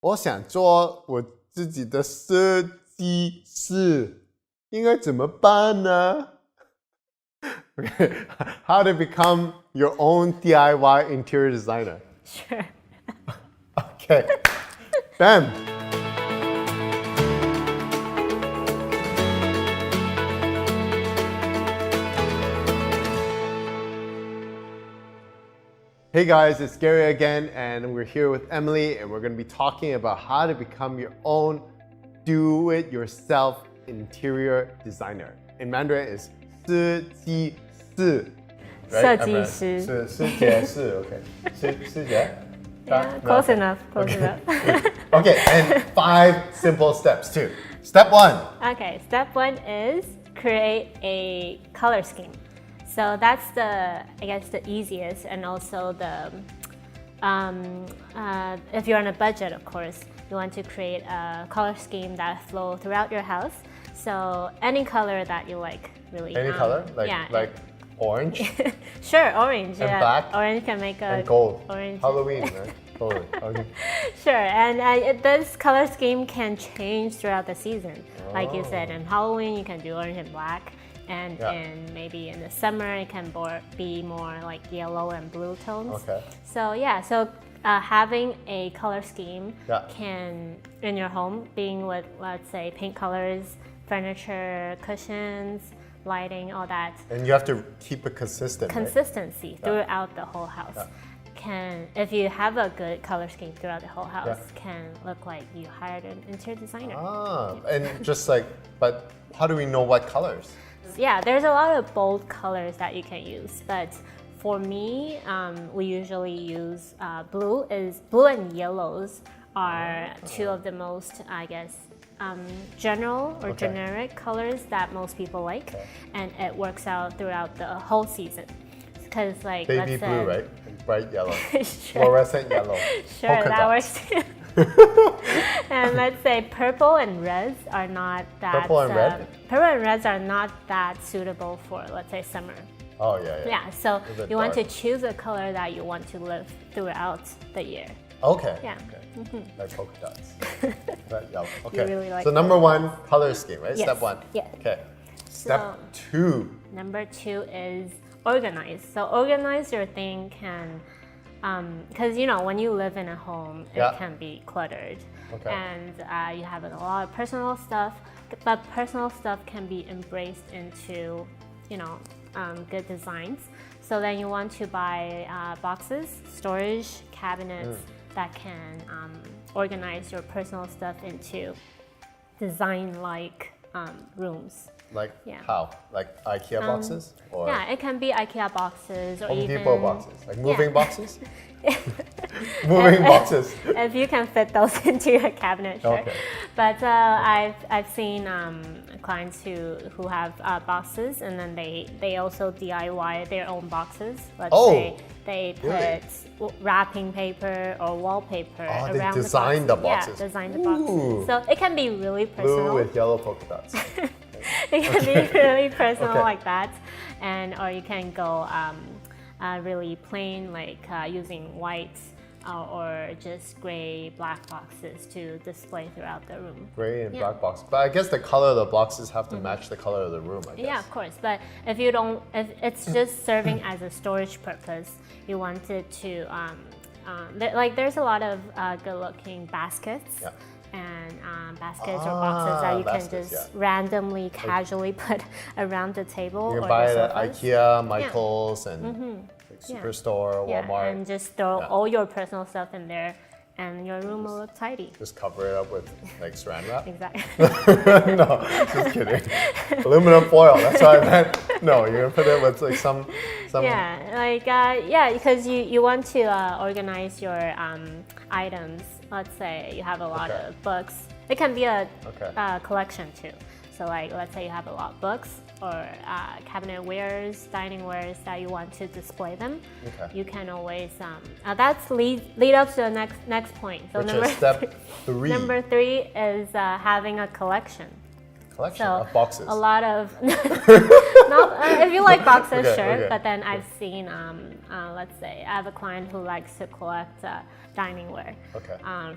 我想做我自己的设计师，应该怎么办呢？ Okay, how to become your own DIY interior designer? Sure. Okay, bam. Hey guys, it's Gary again, and we're here with Emily, and we're going to be talking about how to become your own do-it-yourself interior designer. In Mandarin, it's 设计师. Right? 设计师. 师姐师, okay. 师姐? Yeah, close enough. Okay, and 5 simple steps too. Step 1. Okay, step 1 is create a color scheme. So that's I guess the easiest, and also if you're on a budget, of course, you want to create a color scheme that flow throughout your house. So any color that you like, really. Any color? Like orange? Sure, orange. And yeah. black? Orange can make a And gold. Orange. Halloween, right? Totally. Okay. Sure, and this color scheme can change throughout the season. Like you said, in Halloween you can do orange and black, and maybe in the summer it can be more like yellow and blue tones. Okay. So having a color scheme can, in your home, being with, let's say, paint colors, furniture, cushions, lighting, all that. And you have to keep it consistent. Consistency throughout the whole house. If you have a good color scheme throughout the whole house, can look like you hired an interior designer. And just but how do we know what colors? Yeah, there's a lot of bold colors that you can use, but for me, we usually use blue and yellows are two of the most, I guess, general or generic colors that most people like, and it works out throughout the whole season. Because baby blue, right? And bright yellow, sure. fluorescent yellow. Sure, that works too. And let's say purple and reds are not that. Purple and red? Purple and reds are not that suitable for, let's say, summer. Oh yeah. Yeah, so you want dark. to choose a color that you want to live throughout the year. Okay. Yeah. Okay. Like polka dots. Red, yellow. Okay. You really like so number 1, color scheme, right? Yes. Step 1. Yeah. Okay. Step 2. Number 2 is organize. So organize your thing can, because when you live in a home, it can be cluttered, and you have a lot of personal stuff. But personal stuff can be embraced into, good designs. So then you want to buy boxes, storage cabinets that can organize your personal stuff into design-like rooms. Like how? Like IKEA boxes? Or Yeah, it can be IKEA boxes or Home even Depot boxes? Like moving boxes? Moving boxes. If you can fit those into your cabinet, sure. Okay. But I've seen clients who have boxes, and then they also DIY their own boxes. Let's say they put wrapping paper or wallpaper around they design the boxes. Yeah, design the boxes. So it can be really personal. Blue with yellow polka dots. It can be really personal like that, or you can go really plain, like using white or just gray, black boxes to display throughout the room. Gray and black boxes. But I guess the color of the boxes have to match the color of the room, I guess. Yeah, of course. But if it's just serving as a storage purpose, you want it to, there's a lot of good-looking baskets. Yeah. And baskets or boxes that you can just randomly, casually put around the table. You can buy it at IKEA, Michael's, and Superstore, Walmart. And just throw all your personal stuff in there, and your room will look tidy. Just cover it up with saran wrap? Exactly. No, just kidding. Aluminum foil, that's what I meant. No, you're gonna put it with some. Yeah, because you want to organize your items. Let's say you have a lot of books. It can be a collection too. So let's say you have a lot of books or cabinet wares, dining wares that you want to display them. You can always that's lead up to the next point. So Which is step 3. Number 3 is having a collection. Collection of boxes. A lot of if you like boxes, sure. But then I've seen let's say I have a client who likes to collect dining ware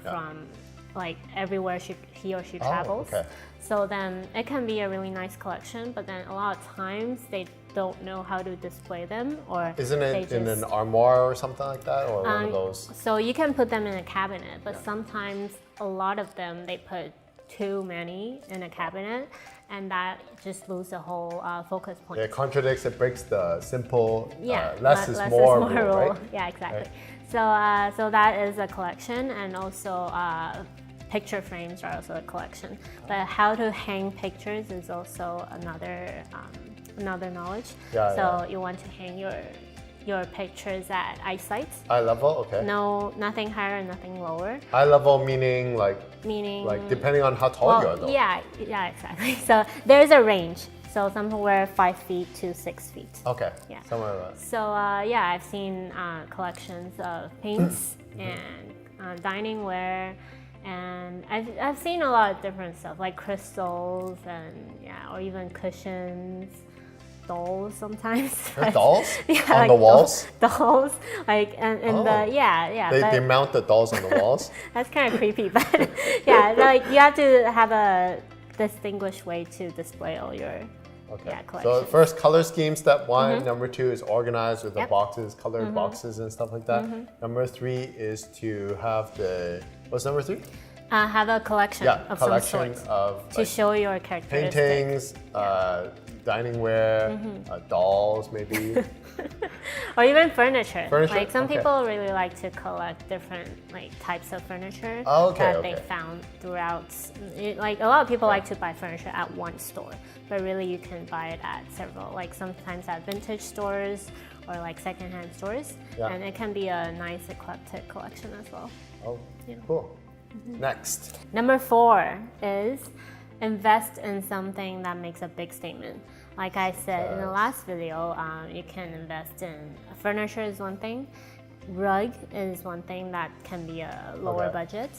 from like everywhere he or she travels. Okay. So then it can be a really nice collection, but then a lot of times they don't know how to display them, or isn't it they in just, an armoire or something like that, or one of those? So you can put them in a cabinet, but sometimes a lot of them they put too many in a cabinet, and that just lose the whole focus point. It contradicts, it breaks the simple less is less more is more rule, rule. right? Yeah, exactly. Right. So that is a collection, and also picture frames are also a collection. But how to hang pictures is also another knowledge. So you want to hang your pictures at eyesight. Eye level, okay. No, nothing higher, nothing lower. Eye level meaning like depending on how tall you are though. Yeah, exactly. So there's a range. So somewhere 5 feet to 6 feet. Okay. Yeah. Somewhere around. So I've seen collections of paints and dining ware, and I've seen a lot of different stuff like crystals and or even cushions. Dolls sometimes. Dolls? Yeah, on like the walls? Dolls, like and They mount the dolls on the walls? That's kind of creepy, but like you have to have a distinguished way to display all your collections. So first, color scheme, step one. Number two is organize with the boxes, colored boxes and stuff like that. Number three is to have what's number three? Have a collection of collection some sort of to show your characteristics. Paintings, dining ware, dolls maybe. Or even furniture. Furniture? Like some people really like to collect different types of furniture they found throughout. Like a lot of people like to buy furniture at one store, but really you can buy it at several. Like sometimes at vintage stores or like secondhand stores, and it can be a nice eclectic collection as well. Oh, cool. Next. Number 4 is invest in something that makes a big statement. Like I said in the last video, you can invest in furniture is one thing, rug is one thing that can be a lower budget,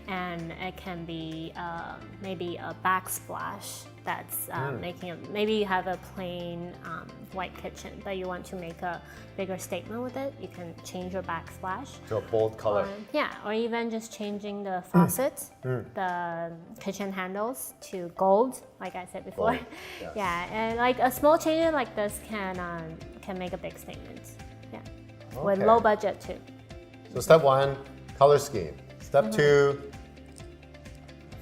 and it can be maybe a backsplash that's maybe you have a plain white kitchen, but you want to make a bigger statement with it. You can change your backsplash to a bold color. Or even just changing the faucet, the kitchen handles to gold, like I said before. Gold. Yes. Yeah, and like a small change like this can make a big statement. Yeah, with low budget too. So step 1, color scheme. Step 2.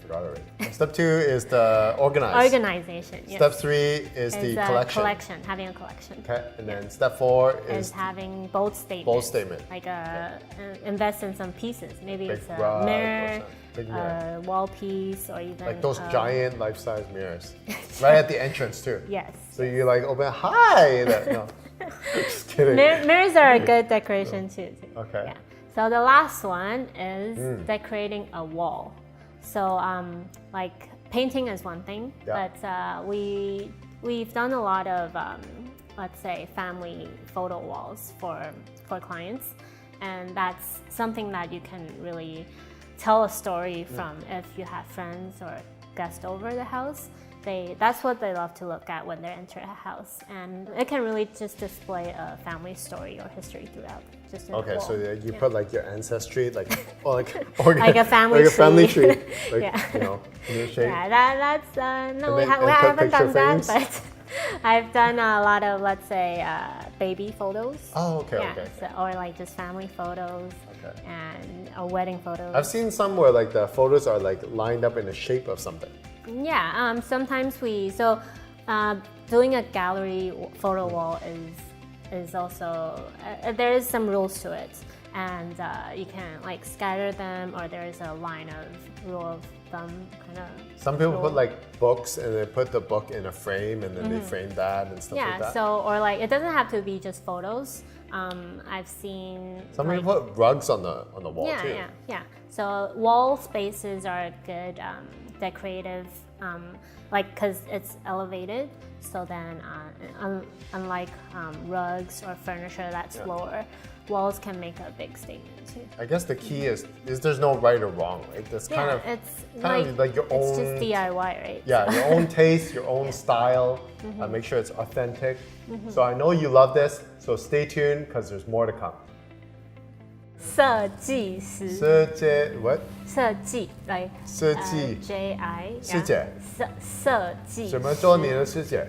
Forgot already. Step 2 is the organization. Yes. Step 3 is the collection. Having a collection. Okay, and then step 4 is having bold statement. Bold statement. Like invest in some pieces. Maybe big it's a mirror, big mirror, wall piece, or even like those giant life-size mirrors, right at the entrance too. Yes. So you like open hi. No, just kidding. Mirrors are a good decoration too. Okay. Yeah. So the last one is decorating a wall. So like painting is one thing, but we've done a lot of let's say family photo walls for clients, and that's something that you can really tell a story from if you have friends or guests over the house. That's what they love to look at when they enter a house, and it can really just display a family story or history throughout. Just in the wall. So you put like your ancestry, like like a family tree, like in your shape. Yeah, that's no, we haven't done that, but I've done a lot of, let's say, baby photos. Oh, okay, So, or like just family photos and wedding photos. I've seen some where like the photos are like lined up in the shape of something. Yeah, sometimes doing a gallery photo wall is also there is some rules to it, and you can like scatter them, or there is a line of rule of thumb kind of. Some people put like books, and they put the book in a frame, and then they frame that and stuff like that. So or like it doesn't have to be just photos. I've seen some people put rugs on the wall too. Yeah. So wall spaces are a good decorative, like because it's elevated. So then, unlike rugs or furniture that's lower, walls can make a big statement too. I guess the key is there's no right or wrong, right? That's kind of like your own. It's just DIY, right? Yeah, your own taste, your own style. Make sure it's authentic. So I know you love this. So stay tuned because there's more to come. 设计师。设计 what？设计来。设计。J I。师姐。设计。怎么做你的师姐？